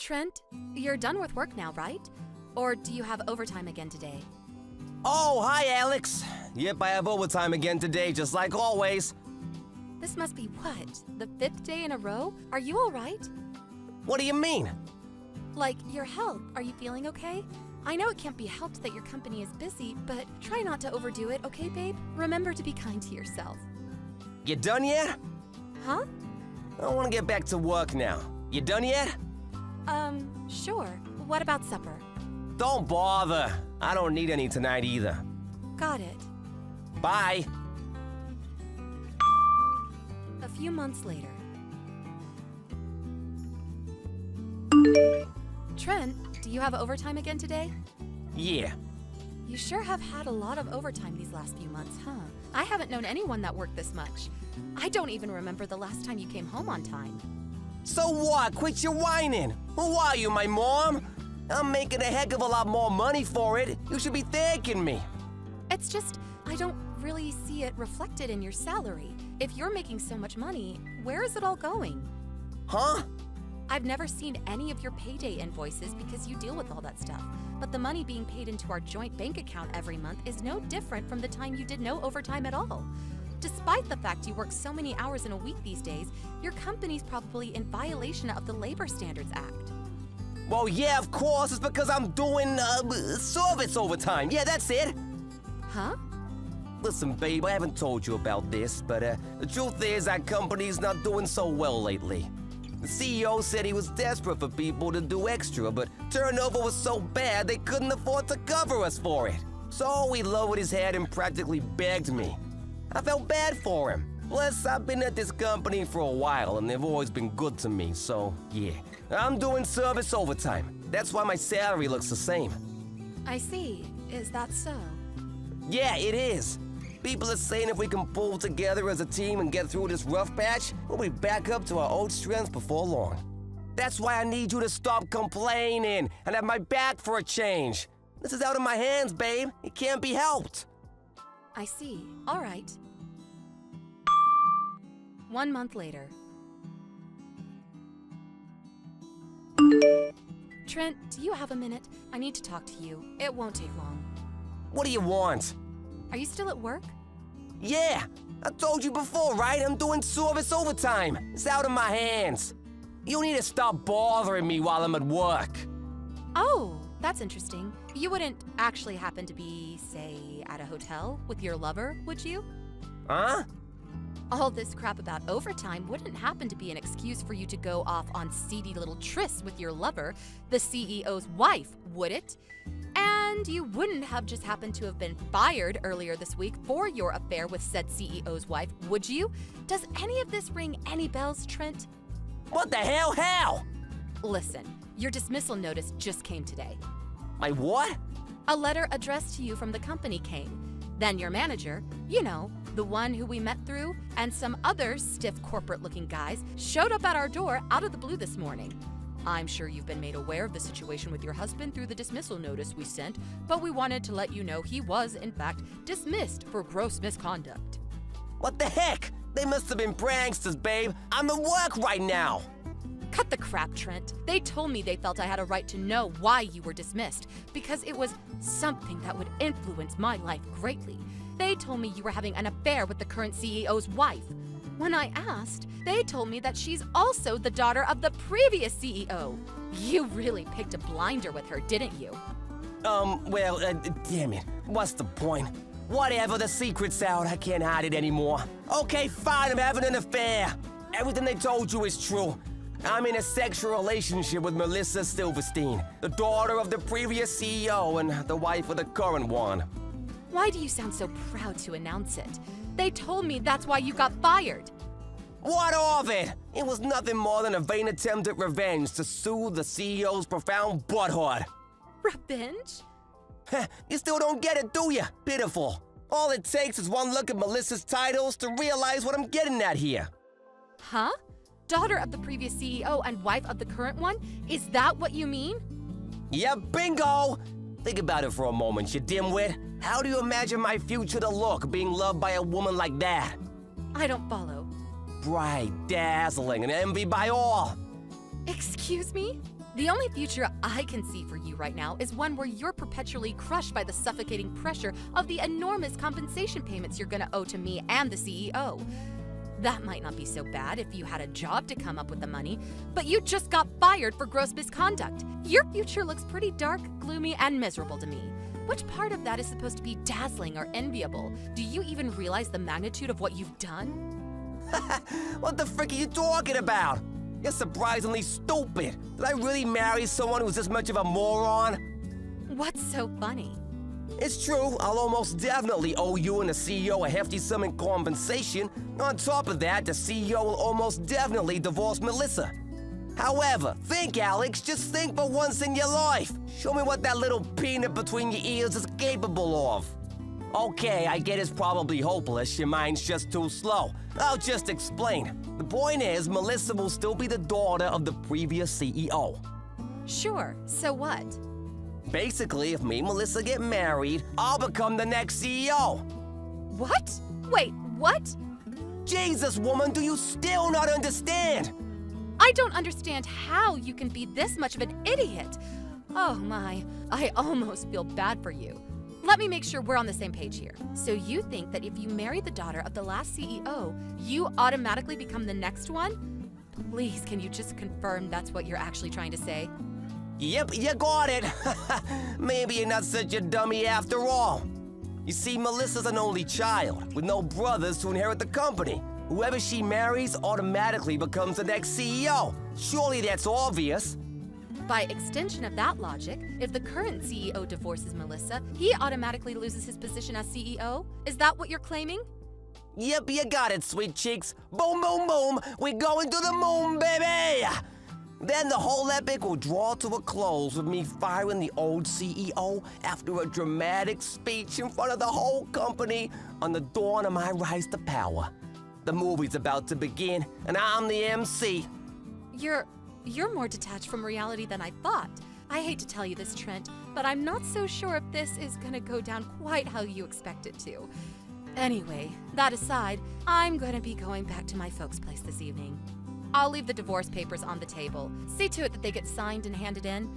Trent, you're done with work now, right? Or do you have overtime again today? Oh, hi, Alex. Yep, I have overtime again today, just like always. This must be what? The 5th day in a row? Are you all right? What do you mean? Like, your health. Are you feeling okay? I know it can't be helped that your company is busy, but try not to overdo it, okay, babe? Remember to be kind to yourself. You done yet? Huh? I want to get back to work now. You done yet? Sure. What about supper? Don't bother. I don't need any tonight either. Got it. Bye. A few months later. Trent, do you have overtime again today? Yeah. You sure have had a lot of overtime these last few months, huh? I haven't known anyone that worked this much. I don't even remember the last time you came home on time. So what? Quit your whining. Who are you, my mom? I'm making a heck of a lot more money for it. You should be thanking me. It's just, I don't really see it reflected in your salary. If you're making so much money, where is it all going? Huh? I've never seen any of your payday invoices because you deal with all that stuff. But the money being paid into our joint bank account every month is no different from the time you did no overtime at all. Despite the fact you work so many hours in a week these days, your company's probably in violation of the Labor Standards Act. Well, yeah, of course. It's because I'm doing, service overtime. Yeah, that's it. Huh? Listen, babe, I haven't told you about this, but the truth is our company's not doing so well lately. The CEO said he was desperate for people to do extra, but turnover was so bad they couldn't afford to cover us for it. So he lowered his head and practically begged me. I felt bad for him. Plus, I've been at this company for a while and they've always been good to me, so yeah. I'm doing service overtime. That's why my salary looks the same. I see. Is that so? Yeah, it is. People are saying if we can pull together as a team and get through this rough patch, we'll be back up to our old strength before long. That's why I need you to stop complaining and have my back for a change. This is out of my hands, babe. It can't be helped. I see. All right. 1 month later. Trent, do you have a minute? I need to talk to you. It won't take long. What do you want? Are you still at work? Yeah, I told you before, right? I'm doing service overtime. It's out of my hands. You need to stop bothering me while I'm at work. Oh, that's interesting. You wouldn't actually happen to be, say, at a hotel with your lover, would you? Huh? All this crap about overtime wouldn't happen to be an excuse for you to go off on seedy little trysts with your lover, the CEO's wife, would it? And you wouldn't have just happened to have been fired earlier this week for your affair with said CEO's wife, would you? Does any of this ring any bells, Trent? What the hell? How? Listen, your dismissal notice just came today. My what? A letter addressed to you from the company came. Then your manager, you know, the one who we met through, and some other stiff corporate-looking guys showed up at our door out of the blue this morning. I'm sure you've been made aware of the situation with your husband through the dismissal notice we sent, but we wanted to let you know he was, in fact, dismissed for gross misconduct. What the heck? They must have been pranksters, babe. I'm at work right now. Cut the crap, Trent. They told me they felt I had a right to know why you were dismissed, because it was something that would influence my life greatly. They told me you were having an affair with the current CEO's wife. When I asked, they told me that she's also the daughter of the previous CEO. You really picked a blinder with her, didn't you? Well, damn it. What's the point? Whatever, the secret's out. I can't hide it anymore. Okay, fine, I'm having an affair. Everything they told you is true. I'm in a sexual relationship with Melissa Silverstein, the daughter of the previous CEO and the wife of the current one. Why do you sound so proud to announce it? They told me that's why you got fired. What of it? It was nothing more than a vain attempt at revenge to soothe the CEO's profound butthurt. Revenge? You still don't get it, do you? Pitiful. All it takes is one look at Melissa's titles to realize what I'm getting at here. Huh? Daughter of the previous CEO and wife of the current one? Is that what you mean? Yeah, bingo! Think about it for a moment, you dimwit. How do you imagine my future to look, being loved by a woman like that? I don't follow. Bright, dazzling, and envied by all. Excuse me? The only future I can see for you right now is one where you're perpetually crushed by the suffocating pressure of the enormous compensation payments you're gonna owe to me and the CEO. That might not be so bad if you had a job to come up with the money, but you just got fired for gross misconduct. Your future looks pretty dark, gloomy, and miserable to me. Which part of that is supposed to be dazzling or enviable? Do you even realize the magnitude of what you've done? What the frick are you talking about? You're surprisingly stupid. Did I really marry someone who's this much of a moron? What's so funny? It's true, I'll almost definitely owe you and the CEO a hefty sum in compensation. On top of that, the CEO will almost definitely divorce Melissa. However, think, Alex, just think for once in your life. Show me what that little peanut between your ears is capable of. Okay, I get it's probably hopeless, your mind's just too slow. I'll just explain. The point is, Melissa will still be the daughter of the previous CEO. Sure, so what? Basically, if me and Melissa get married, I'll become the next CEO. What? Wait, what? Jesus, woman, do you still not understand? I don't understand how you can be this much of an idiot. Oh my, I almost feel bad for you. Let me make sure we're on the same page here. So you think that if you marry the daughter of the last CEO, you automatically become the next one? Please, can you just confirm that's what you're actually trying to say? Yep, you got it. Maybe you're not such a dummy after all. You see, Melissa's an only child with no brothers to inherit the company. Whoever she marries automatically becomes the next CEO. Surely that's obvious. By extension of that logic, if the current CEO divorces Melissa, he automatically loses his position as CEO? Is that what you're claiming? Yep, you got it, sweet cheeks. Boom, boom, boom. We're going to the moon, baby! Then the whole epic will draw to a close with me firing the old CEO after a dramatic speech in front of the whole company on the dawn of my rise to power. The movie's about to begin, and I'm the MC. You're more detached from reality than I thought. I hate to tell you this, Trent, but I'm not so sure if this is gonna go down quite how you expect it to. Anyway, that aside, I'm gonna be going back to my folks' place this evening. I'll leave the divorce papers on the table. See to it that they get signed and handed in.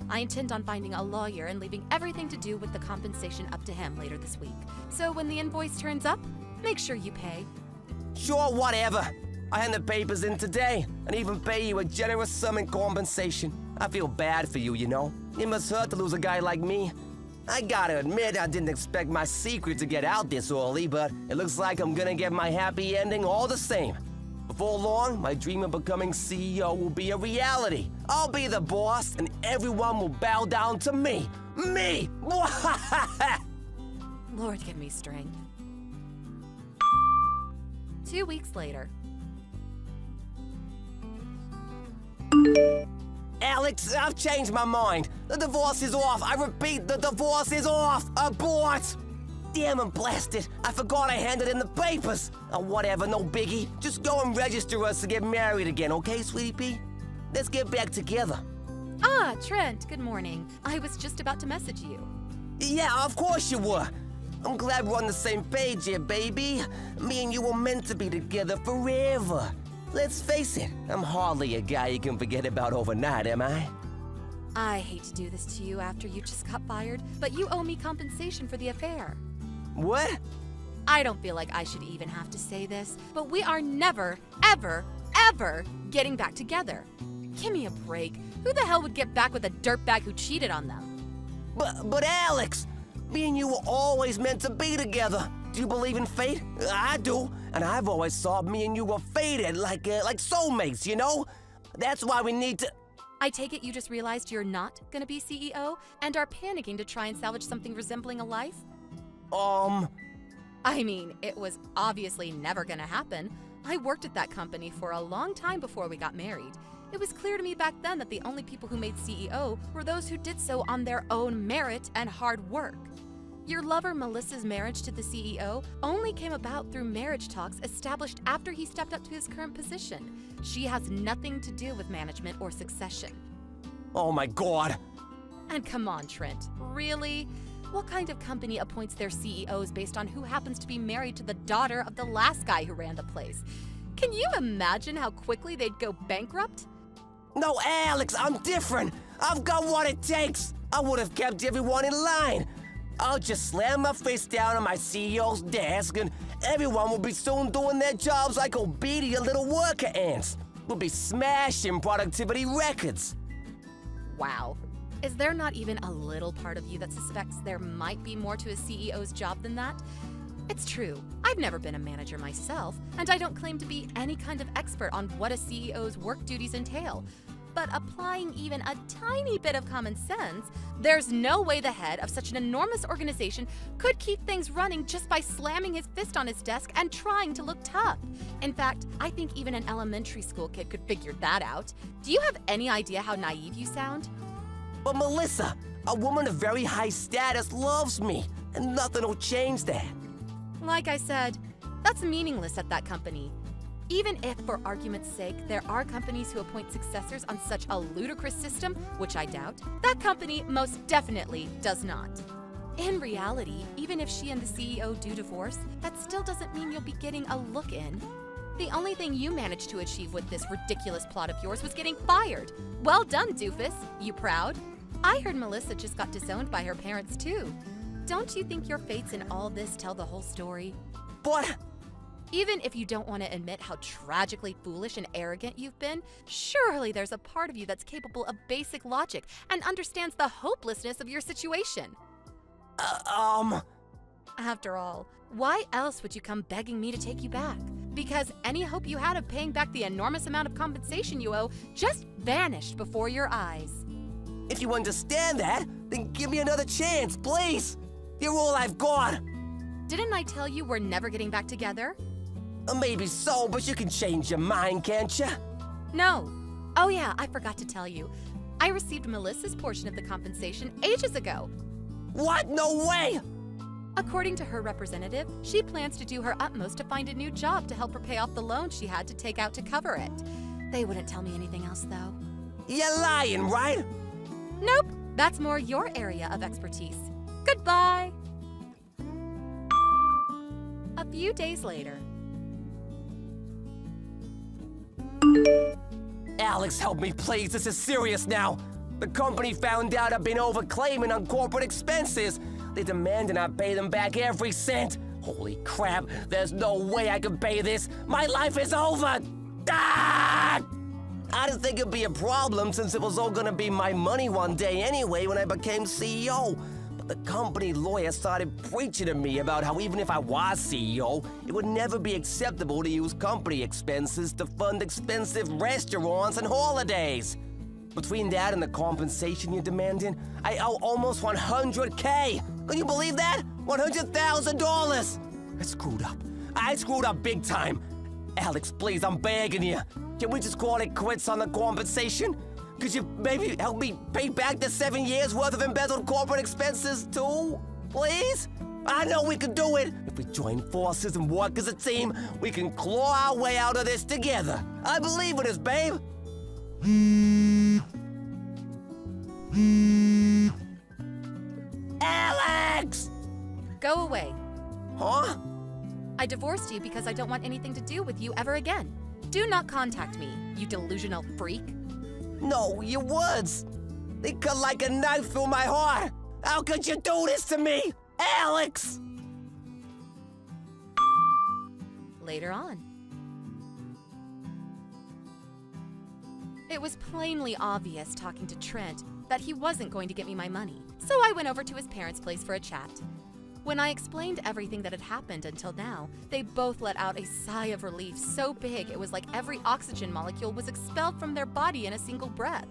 I intend on finding a lawyer and leaving everything to do with the compensation up to him later this week. So when the invoice turns up, make sure you pay. Sure, whatever. I hand the papers in today and even pay you a generous sum in compensation. I feel bad for you, you know. It must hurt to lose a guy like me. I gotta admit, I didn't expect my secret to get out this early, but it looks like I'm gonna get my happy ending all the same. Before long, my dream of becoming CEO will be a reality. I'll be the boss, and everyone will bow down to me. Me! Lord, give me strength. 2 weeks later. Alex, I've changed my mind. The divorce is off. I repeat, the divorce is off. Abort! Damn and blast it. I forgot I handed in the papers. Oh, whatever, no biggie. Just go and register us to get married again, okay, sweetie pea? Let's get back together. Ah, Trent, good morning. I was just about to message you. Yeah, of course you were. I'm glad we're on the same page here, baby. Me and you were meant to be together forever. Let's face it, I'm hardly a guy you can forget about overnight, am I? I hate to do this to you after you just got fired, but you owe me compensation for the affair. What? I don't feel like I should even have to say this, but we are never, ever, ever getting back together. Give me a break. Who the hell would get back with a dirtbag who cheated on them? But Alex, me and you were always meant to be together. Do you believe in fate? I do, and I've always thought me and you were fated, like soulmates, you know? That's why we need to... I take it you just realized you're not gonna be CEO and are panicking to try and salvage something resembling a life? I mean, it was obviously never gonna happen. I worked at that company for a long time before we got married. It was clear to me back then that the only people who made CEO were those who did so on their own merit and hard work. Your lover Melissa's marriage to the CEO only came about through marriage talks established after he stepped up to his current position. She has nothing to do with management or succession. Oh my God. And come on, Trent, really? What kind of company appoints their CEOs based on who happens to be married to the daughter of the last guy who ran the place? Can you imagine how quickly they'd go bankrupt? No, Alex, I'm different. I've got what it takes. I would have kept everyone in line. I'll just slam my face down on my CEO's desk and everyone will be soon doing their jobs like obedient little worker ants. We'll be smashing productivity records. Wow. Is there not even a little part of you that suspects there might be more to a CEO's job than that? It's true, I've never been a manager myself, and I don't claim to be any kind of expert on what a CEO's work duties entail. But applying even a tiny bit of common sense, there's no way the head of such an enormous organization could keep things running just by slamming his fist on his desk and trying to look tough. In fact, I think even an elementary school kid could figure that out. Do you have any idea how naive you sound? But Melissa, a woman of very high status loves me, and nothing will change that. Like I said, that's meaningless at that company. Even if, for argument's sake, there are companies who appoint successors on such a ludicrous system, which I doubt, that company most definitely does not. In reality, even if she and the CEO do divorce, that still doesn't mean you'll be getting a look in. The only thing you managed to achieve with this ridiculous plot of yours was getting fired. Well done, doofus. You proud? I heard Melissa just got disowned by her parents, too. Don't you think your fates in all this tell the whole story? But Even if you don't want to admit how tragically foolish and arrogant you've been, surely there's a part of you that's capable of basic logic and understands the hopelessness of your situation. After all, why else would you come begging me to take you back? Because any hope you had of paying back the enormous amount of compensation you owe just vanished before your eyes. if you understand that, then give me another chance, please. You're all I've got. Didn't I tell you we're never getting back together? Maybe so, but you can change your mind, can't you? No. Oh yeah, I forgot to tell you. I received Melissa's portion of the compensation ages ago. What? No way! According to her representative, she plans to do her utmost to find a new job to help her pay off the loan she had to take out to cover it. They wouldn't tell me anything else, though. You're lying, right? Nope, that's more your area of expertise. Goodbye! A few days later. Alex, help me, please. This is serious now. The company found out I've been overclaiming on corporate expenses. They demanded I pay them back every cent. Holy crap, there's no way I can pay this. My life is over. Ah! I didn't think it'd be a problem since it was all gonna be my money one day anyway when I became CEO. But the company lawyer started preaching to me about how even if I was CEO, it would never be acceptable to use company expenses to fund expensive restaurants and holidays. Between that and the compensation you're demanding, I owe almost $100K. Can you believe that? $100,000. I screwed up big time. Alex, please, I'm begging you. Can we just call it quits on the compensation? Could you maybe help me pay back the 7 years worth of embezzled corporate expenses too? Please? I know we can do it. If we join forces and work as a team, we can claw our way out of this together. I believe in us, babe. Alex! Go away. Huh? I divorced you because I don't want anything to do with you ever again. Do not contact me, you delusional freak. No, your words. They cut like a knife through my heart. How could you do this to me? Alex! Later on. It was plainly obvious talking to Trent that he wasn't going to get me my money, so I went over to his parents' place for a chat. When I explained everything that had happened until now, they both let out a sigh of relief so big it was like every oxygen molecule was expelled from their body in a single breath.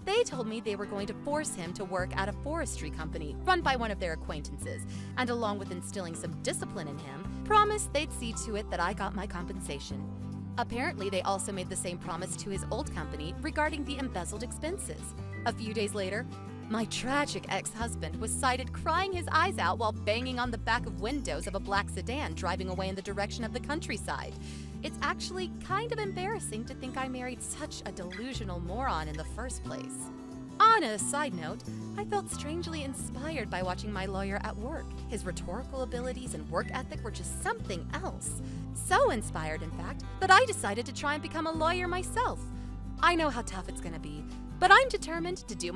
They told me they were going to force him to work at a forestry company run by one of their acquaintances, and along with instilling some discipline in him, promised they'd see to it that I got my compensation. Apparently, they also made the same promise to his old company regarding the embezzled expenses. A few days later, my tragic ex-husband was sighted crying his eyes out while banging on the back of windows of a black sedan driving away in the direction of the countryside. It's actually kind of embarrassing to think I married such a delusional moron in the first place. On a side note, I felt strangely inspired by watching my lawyer at work. His rhetorical abilities and work ethic were just something else. So inspired, in fact, that I decided to try and become a lawyer myself. I know how tough it's gonna be, but I'm determined to do